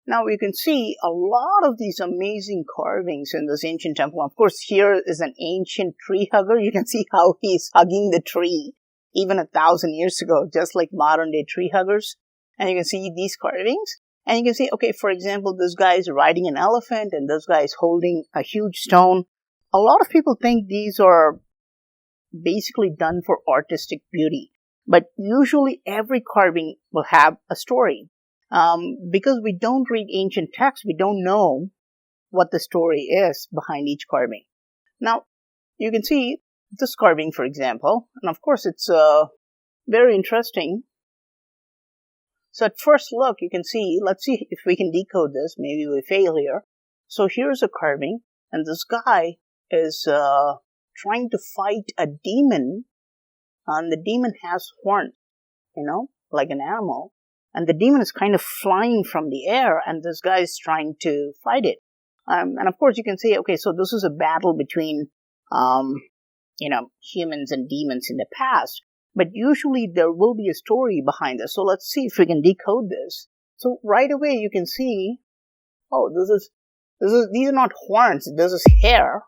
Now you can see a lot of these amazing carvings in this ancient temple. Of course, here is an ancient tree hugger. You can see how he's hugging the tree even 1,000 years ago, just like modern day tree huggers. And you can see these carvings. And you can see, okay, for example, this guy is riding an elephant and this guy is holding a huge stone. A lot of people think these are basically done for artistic beauty. But usually every carving will have a story. Because we don't read ancient texts, we don't know what the story is behind each carving. Now, you can see this carving, for example, and of course it's very interesting. So at first look, you can see, let's see if we can decode this. Maybe we fail here. So here's a carving, and this guy is trying to fight a demon, and the demon has horns, like an animal. And the demon is kind of flying from the air, and this guy is trying to fight it. And of course, you can say, okay, so this is a battle between, humans and demons in the past. But usually there will be a story behind this. So let's see if we can decode this. So right away you can see, oh, these are not horns. This is hair.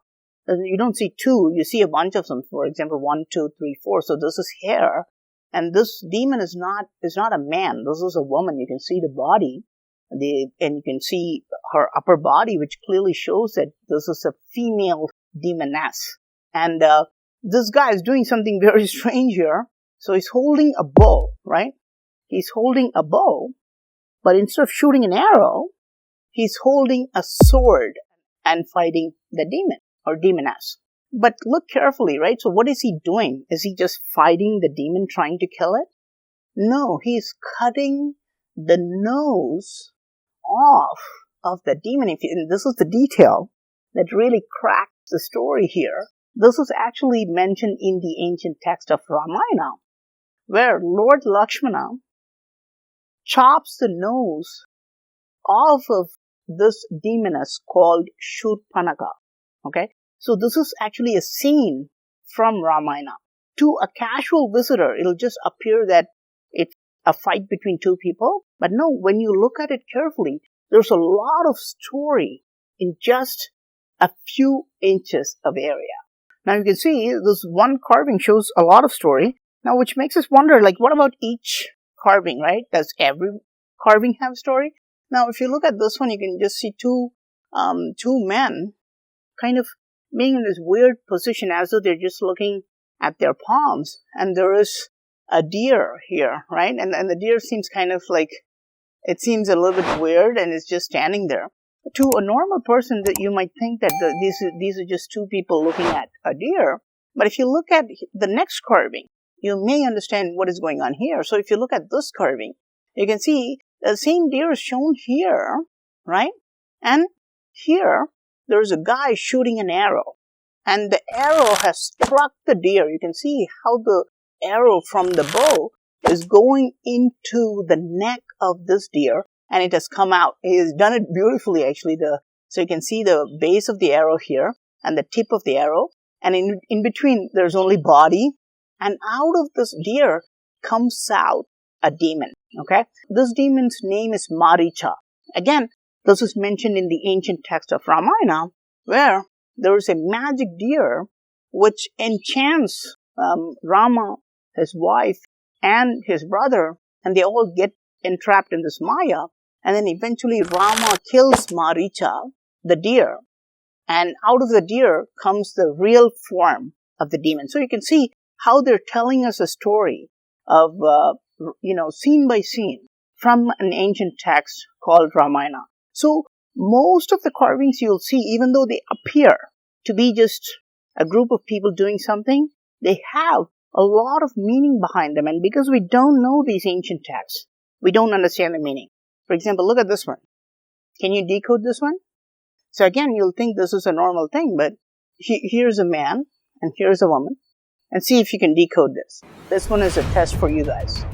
You don't see two. You see a bunch of them. For example, 1, 2, 3, 4. So this is hair. And this demon is not a man. This is a woman. You can see the body, and you can see her upper body, which clearly shows that this is a female demoness. And this guy is doing something very strange here. So he's holding a bow, right? He's holding a bow, but instead of shooting an arrow, he's holding a sword and fighting the demon or demoness. But look carefully, right? So what is he doing? Is he just fighting the demon, trying to kill it? No, he's cutting the nose off of the demon. And this is the detail that really cracks the story here. This is actually mentioned in the ancient text of Ramayana, where Lord Lakshmana chops the nose off of this demoness called Shurpanaka. Okay? So this is actually a scene from Ramayana. To a casual visitor, it'll just appear that it's a fight between two people. But no, when you look at it carefully, there's a lot of story in just a few inches of area. Now you can see this one carving shows a lot of story. Now which makes us wonder, like, what about each carving, right? Does every carving have story? Now if you look at this one, you can just see two men kind of being in this weird position as though they're just looking at their palms. And there is a deer here, right? And the deer seems kind of like, it seems a little bit weird and it's just standing there. To a normal person, that you might think that these are just two people looking at a deer. But if you look at the next carving, you may understand what is going on here. So if you look at this carving, you can see the same deer is shown here, right? And here, there's a guy shooting an arrow, and the arrow has struck the deer. You can see how the arrow from the bow is going into the neck of this deer, and it has come out. He has done it beautifully, actually. So you can see the base of the arrow here, and the tip of the arrow, and in between, there's only body, and out of this deer comes out a demon, okay? This demon's name is Maricha. Again, this is mentioned in the ancient text of Ramayana, where there is a magic deer which enchants Rama, his wife, and his brother, and they all get entrapped in this Maya. And then eventually Rama kills Maricha, the deer, and out of the deer comes the real form of the demon. So you can see how they're telling us a story of, scene by scene from an ancient text called Ramayana. So most of the carvings you'll see, even though they appear to be just a group of people doing something, they have a lot of meaning behind them. And because we don't know these ancient texts, we don't understand the meaning. For example, look at this one. Can you decode this one? So again, you'll think this is a normal thing, but here's a man and here's a woman. And see if you can decode this. This one is a test for you guys.